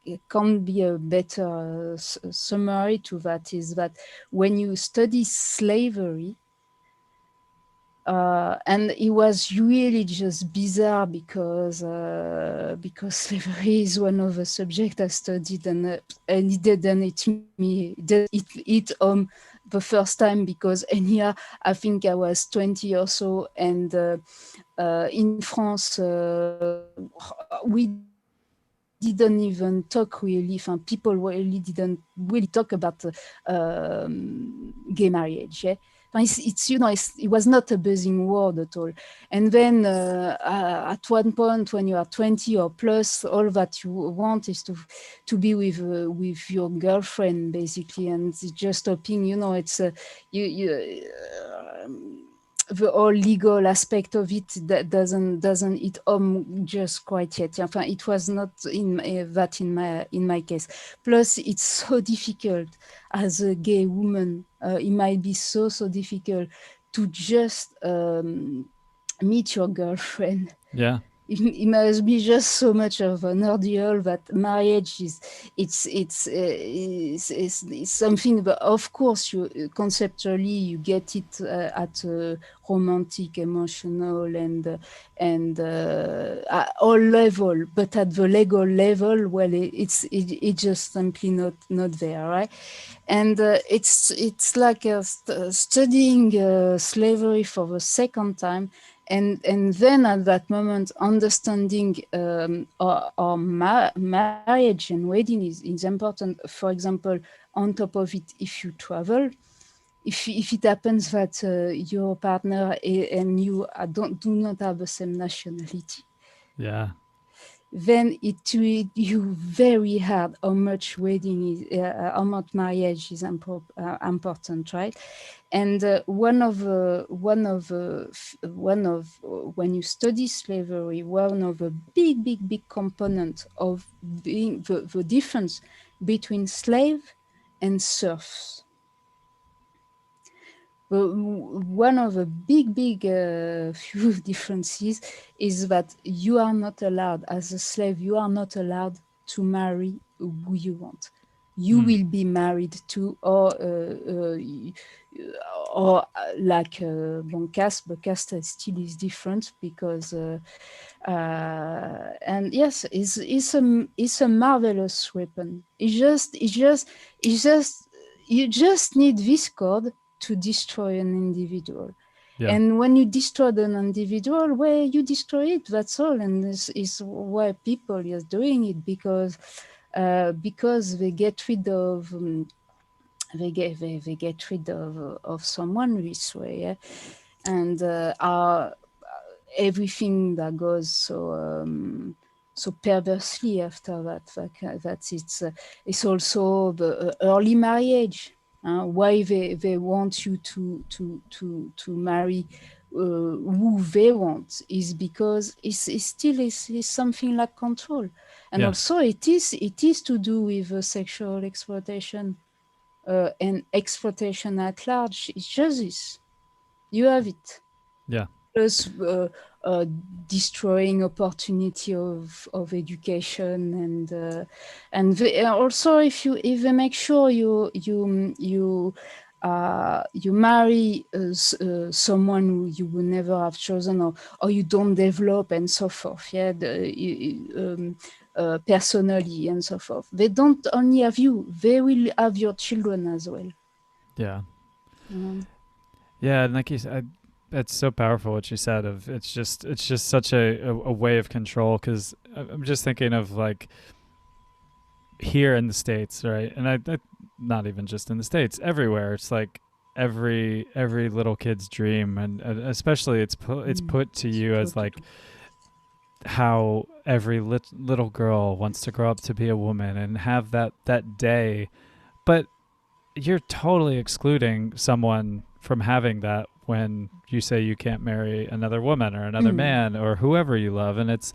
it can't be a better summary to that, is that when you study slavery, and it was really just bizarre, because slavery is one of the subjects I studied, and it didn't hit me. It the first time, because anyhow, I think I was 20 or so, and in France, we didn't even talk really. People really didn't really talk about gay marriage. Yeah? It was not a buzzing word at all. And then at one point, when you are 20 or plus, all that you want is to be with your girlfriend, basically, and just hoping, it's the whole legal aspect of it that doesn't hit home just quite yet. Enfin, it was not in my case. Plus, it's so difficult as a gay woman. It might be so difficult to just meet your girlfriend. Yeah. It must be just so much of an ordeal that marriage is it's something. But of course, you conceptually you get it at a romantic, emotional, and at all level, but at the legal level, well, it's just simply not there, right? And it's like studying slavery for the second time, and then at that moment understanding our marriage and wedding is important. For example, on top of it, if you travel, if it happens that your partner and you don't do not have the same nationality, Yeah. then it will you very hard how much wedding is, how much marriage is important, right? And one of when you study slavery, one of the big component of being the difference between slave and serfs. One of the big few differences is that you are not allowed, as a slave, you are not allowed to marry who you want. You Mm. will be married to, like bon caste, but caste still is different because, and yes, it's a marvelous weapon. It's just, you just need this code to destroy an individual. Yeah. And when you destroy an individual, well, you destroy it. That's all. And this is why people are doing it, because they get rid of they get rid of someone this way, yeah? And everything that goes so perversely after that. That it's also the early marriage. Why they want you to marry who they want is because it's still is something like control, and Yeah. also it is to do with sexual exploitation, and exploitation at large. It's just this. You have it. Yeah. Plus uh, destroying opportunity of education, and also if they make sure you marry someone who you would never have chosen, or you don't develop and so forth, yeah, personally and so forth. They don't only have you, they will have your children as well. Yeah. Um, Yeah, and like you said, it's so powerful what you said. Of it's just such a way of control. Because I'm just thinking of like here in the states, right? And I not even just in the states, everywhere. It's like every little kid's dream, and especially it's put to you as like totally. how every little girl wants to grow up to be a woman and have that day, but you're totally excluding someone from having that when you say you can't marry another woman or another Mm. man or whoever you love. And it's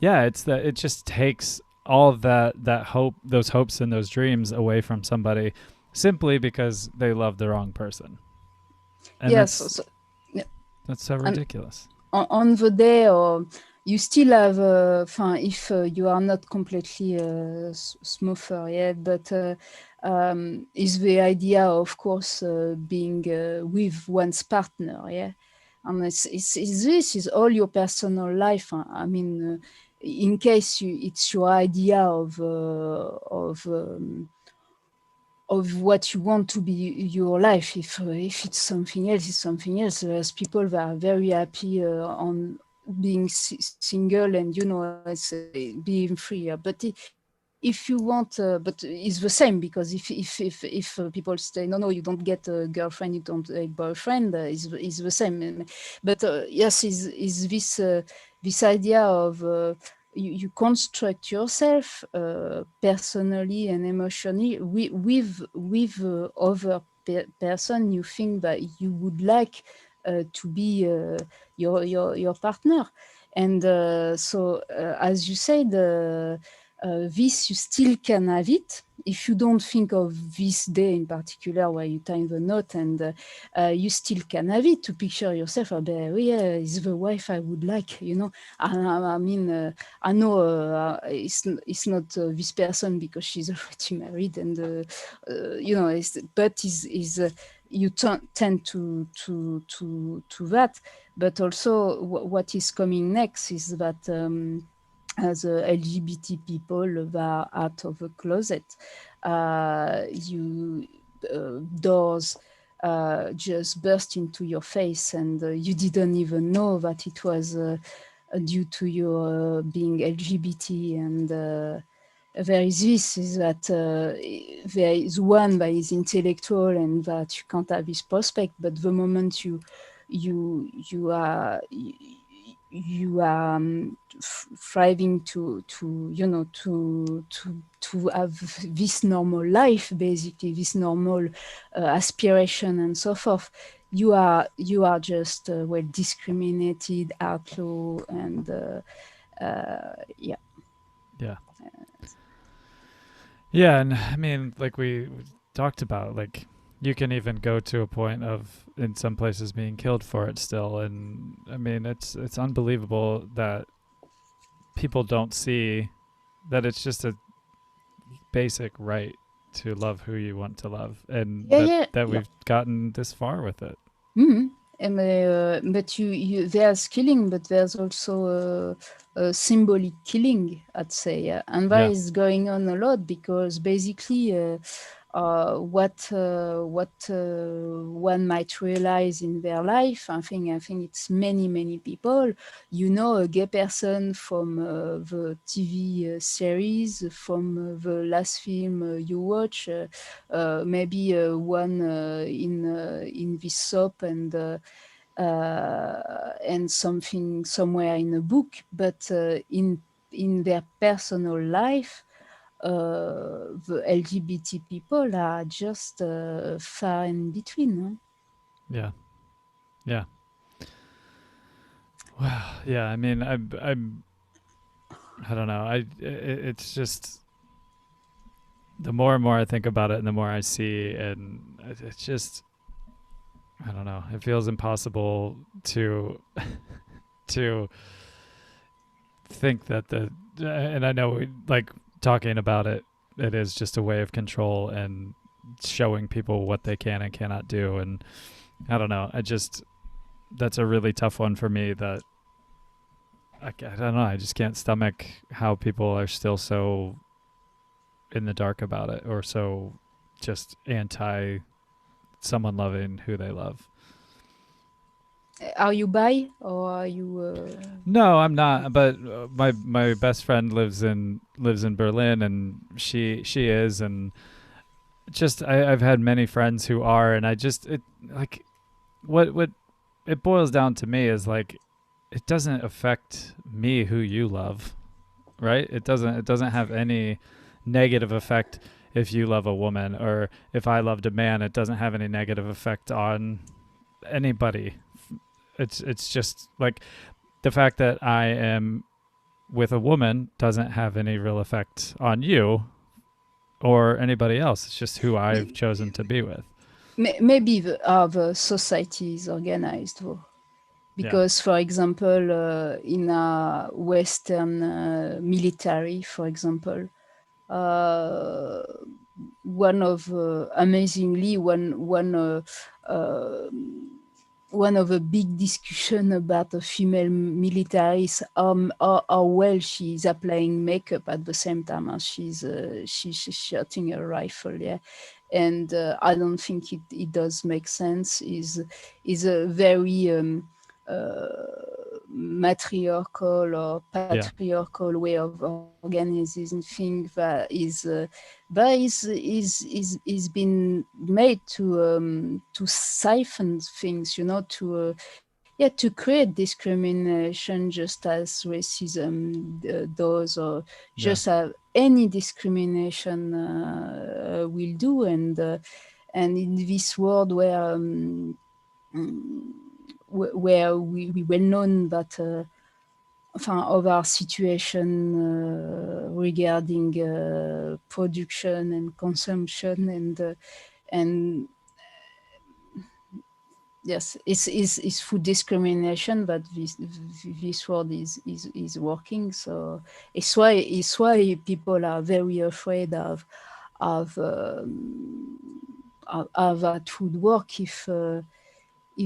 yeah, it's that it just takes all of that hope, those hopes and those dreams away from somebody simply because they love the wrong person. And Yes, so, yeah. that's so And ridiculous. on the day, or you still have, if you are not completely smoother yet, but is the idea, of course, being with one's partner, yeah. And it's this is all your personal life. I mean, in case it's your idea of what you want to be your life. If it's something else, it's something else. There's people that are very happy on being single, and it's being free. But if you want, but it's the same, because if people say no, you don't get a girlfriend, you don't a boyfriend, is the same. But yes, is this idea of you construct yourself personally and emotionally with other person you think that you would like to be your partner. And so as you said, this you still can have it if you don't think of this day in particular where you time the note, and you still can have it to picture yourself. Oh, yeah, it's the wife I would like. I mean, I know it's not this person because she's already married, and but you tend to that. But also, what is coming next is that. As LGBT people that are out of the closet, you doors just burst into your face, and you didn't even know that it was due to your being LGBT, there is this, is that there is one that is intellectual and that you can't have this prospect, but the moment you are thriving to have this normal life, basically this normal aspiration and so forth, you are just well discriminated, outlaw, and yeah. Yeah. Yeah, and I mean, like we talked about, like you can even go to a point of in some places being killed for it still, and I mean, it's unbelievable that people don't see that it's just a basic right to love who you want to love, and Yeah, that yeah, that yeah. we've gotten this far with it. Mhm. But there's killing, but there's also symbolic killing, I'd say, and that Yeah. is going on a lot because basically, what one might realize in their life, I think it's many people. You know, a gay person from the TV series, from the last film you watch. Maybe one in this soap and something somewhere in a book, but in their personal life, the LGBT people are just far in between. Huh? Yeah. Yeah. Wow. Yeah. I mean, I don't know. It's just the more and more I think about it, and the more I see, and it's just I don't know. It feels impossible to to think that and I know like talking about it. It is just a way of control and showing people what they can and cannot do, and I don't know. That's a really tough one for me. That I don't know. I just can't stomach how people are still so in the dark about it, or so just anti someone loving who they love. Are you bi or are you? No, I'm not. But my best friend lives in Berlin, and she is, and just I've had many friends who are, and I just it like what it boils down to me is like it doesn't affect me who you love, right? It doesn't have any negative effect if you love a woman, or if I loved a man. It doesn't have any negative effect on anybody. It's just like the fact that I am with a woman doesn't have any real effect on you or anybody else. It's just who I've chosen to be with. Maybe the society is organized, though. Yeah. Because, for example, in a Western military, for example, uh, one of amazingly uh, one of the big discussion about a female military is how well she's applying makeup at the same time as she's shooting a rifle. Yeah, and I don't think it does make sense. Is a very matriarchal or Yeah. patriarchal way of organizing things that is been made to siphon things, to create discrimination, just as racism does, or Yeah. just any discrimination will do, and in this world mm, where we well known that of our situation regarding production and consumption, and yes, it's food discrimination that this word is working. So it's why people are very afraid of how that would work if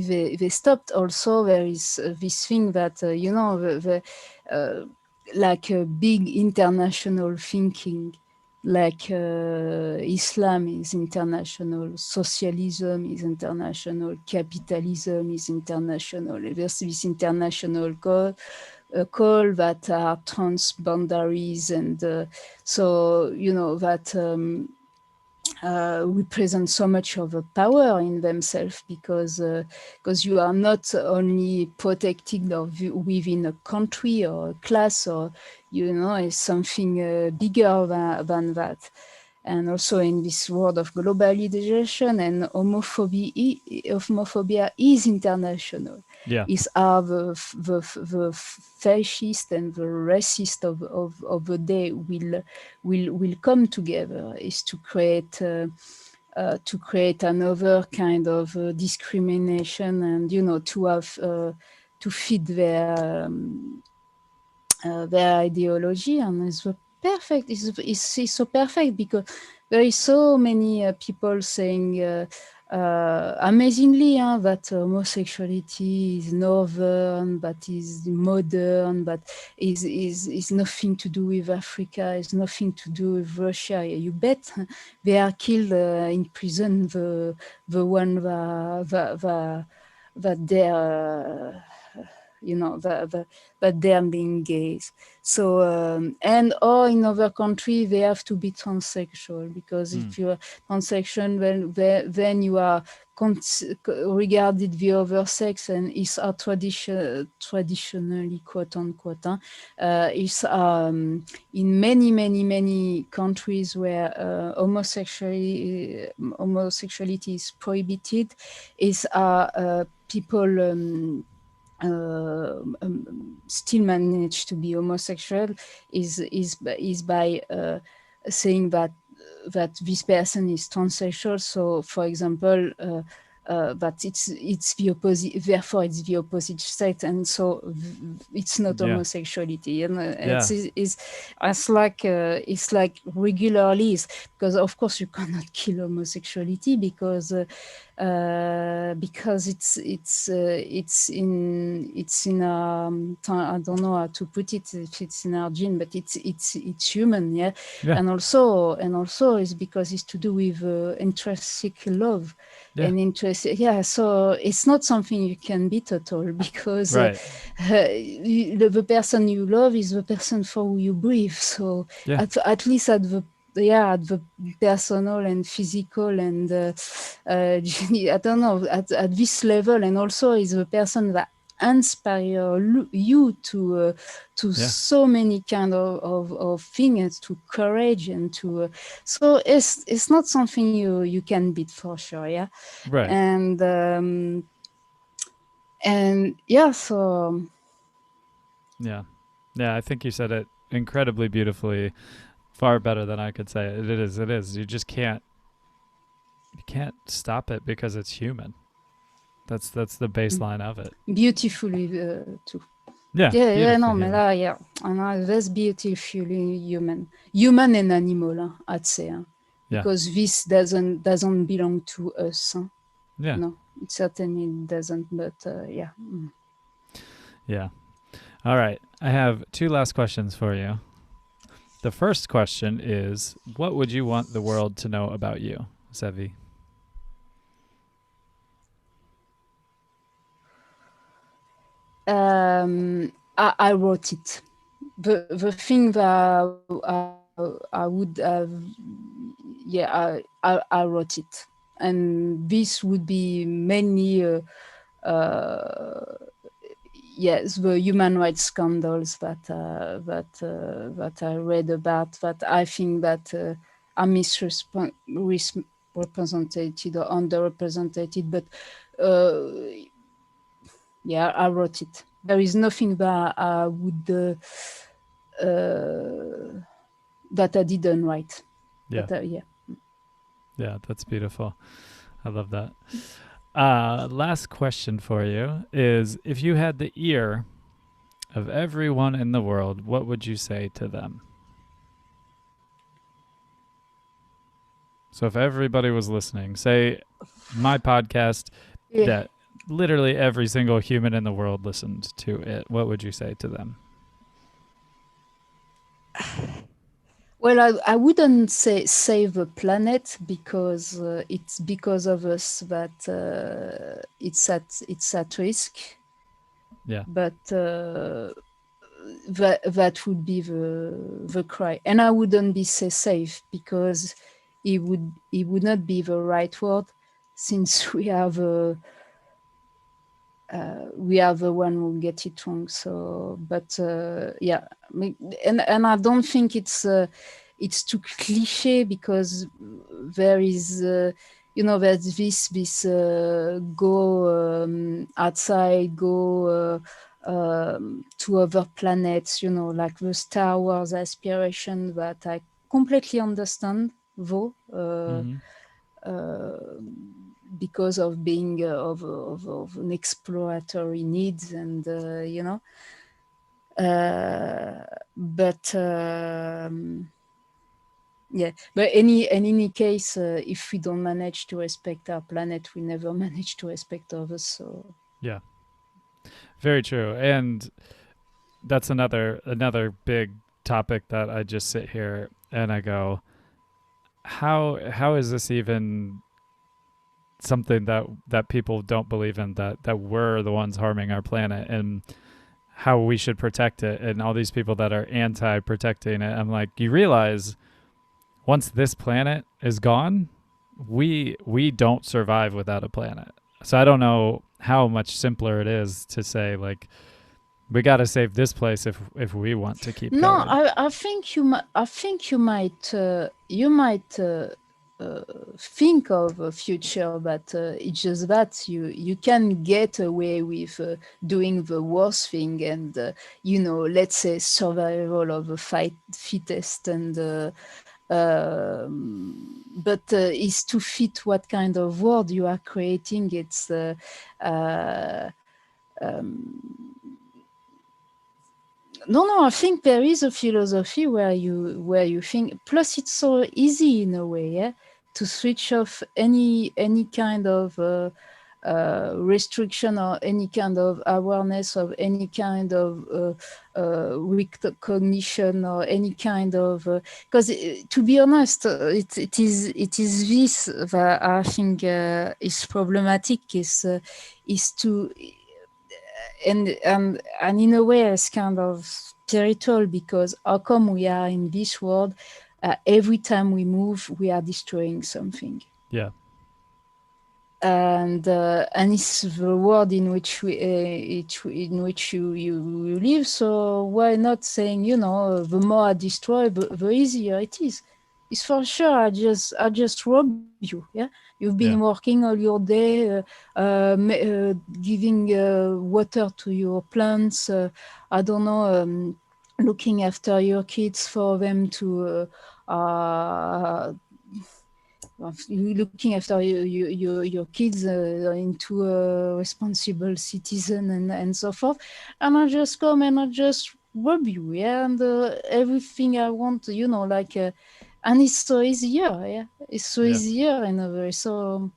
they stopped. Also, there is this thing that like a big international thinking, like Islam is international, socialism is international, capitalism is international. There's this international call that are transboundaries, and so that represent so much of a power in themselves, because you are not only protected within a country or a class, or it's something bigger than that. And also in this world of globalization and homophobia is international. Yeah. Is are the fascist and the racist of the day will come together, is to create another kind of discrimination, and to have to feed their ideology. And it's perfect. It's so perfect, because there is so many people saying amazingly that homosexuality is northern, but is modern, but is nothing to do with Africa, is nothing to do with Russia. You bet they are killed in prison, the one that they're that they are being gays. So and or in other country they have to be transsexual, because if you are transsexual, then you are regarded the other sex, and is a traditionally, quote unquote, is in many countries where homosexuality is prohibited, is people still manage to be homosexual, is by saying that this person is transsexual. So, for example, that it's the opposite, therefore it's the opposite sex, and so it's not homosexuality. And it's like regularly, because of course you cannot kill homosexuality, because it's in I don't know how to put it, if it's in our gene, but it's human, and also it's because it's to do with intrinsic love and interest. So it's not something you can beat at all, because the person you love is the person for who you breathe. So at least at the personal and physical and I don't know, at this level, and also is the person that inspire you to so many kind of things, to courage, and to so it's not something you can beat, for sure. And so I think you said it incredibly beautifully, far better than I could say it. It is you just can't stop it, because it's human. That's the baseline of it. Beautifully too. And that's beautifully human and animal, I'd say, because this doesn't belong to us. No, it certainly doesn't. But All right, I have two last questions for you. The first question is, what would you want the world to know about you, Cetvies? I wrote it. The thing that I would have, I wrote it, and this would be mainly yes, the human rights scandals that I read about, that I think that are misrepresented or underrepresented, but I wrote it. There is nothing that I would that I didn't write. But, that's beautiful. I love that. Last question for you is, if you had the ear of everyone in the world, what would you say to them? So if everybody was listening, say my podcast, that literally every single human in the world listened to it, what would you say to them? Well, I wouldn't say save the planet, because it's because of us that it's at risk. Yeah. But that would be the cry, and I wouldn't be say safe, because it would not be the right word, since we are the one who get it wrong. So, but yeah, and I don't think it's too cliche, because there is there's this go outside, go to other planets, like the Star Wars aspiration, that I completely understand, though. Because of being of an exploratory needs, and but yeah, but in any case, if we don't manage to respect our planet, we never manage to respect others. So Yeah, very true. And that's another big topic that I just sit here and I go, how is this even something that people don't believe in, that we're the ones harming our planet, and how we should protect it, and all these people that are anti-protecting it. I'm like, you realize once this planet is gone, we don't survive without a planet. So I don't know how much simpler it is to say, like, we got to save this place if we want to keep no, going. I think you might think of a future, but it's just that you can get away with doing the worst thing, and let's say survival of the fittest, and but is to fit what kind of world you are creating. It's no, I think there is a philosophy where you think. Plus, it's so easy in a way, yeah, to switch off any kind of restriction, or any kind of awareness, of any kind of recognition, or any kind of because to be honest, it is this that I think is problematic, is to and in a way it's kind of spiritual, because how come we are in this world, every time we move we are destroying something, Yeah. and it's the world in which you live. So why not saying, the more I destroy, the easier it is. It's for sure. I just rob you. Yeah, you've been Yeah. working all your day, giving water to your plants. I don't know, looking after your kids for them to. Looking after your kids into a responsible citizen, and so forth, and I just come and I just rob you, yeah, and everything I want, like, and it's so easier, yeah, it's so Yeah. easier in a way. So,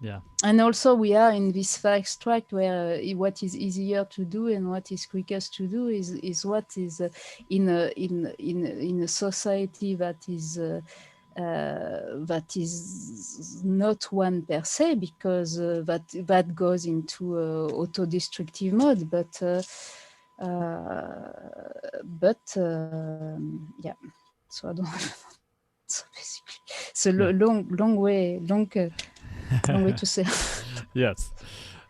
Yeah. and also we are in this fast track where what is easier to do and what is quickest to do is what is in a society that not one per se, because that goes into auto-destructive mode, yeah. So I don't so basically it's a Yeah. long way, long way to say. Yes.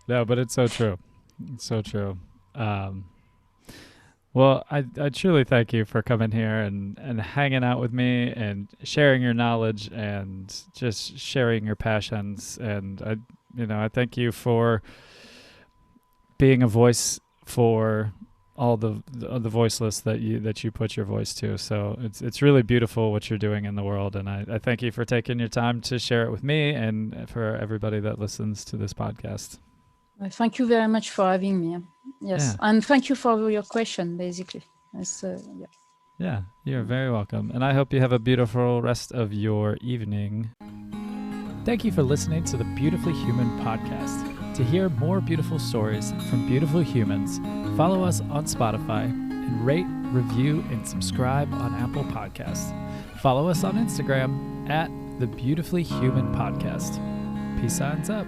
No, but it's so true. It's so true. Um, well, I truly thank you for coming here and hanging out with me and sharing your knowledge and just sharing your passions. And I thank you for being a voice for all the voiceless that you put your voice to. So it's really beautiful what you're doing in the world, and I thank you for taking your time to share it with me and for everybody that listens to this podcast. Thank you very much for having me. Yes, Yeah. and thank you for your question, basically. Yes, yeah. Yeah, you're very welcome. And I hope you have a beautiful rest of your evening. Thank you for listening to the Beautifully Human podcast. To hear more beautiful stories from beautiful humans, follow us on Spotify and rate, review, and subscribe on Apple Podcasts. Follow us on Instagram at the Beautifully Human Podcast. Peace signs up.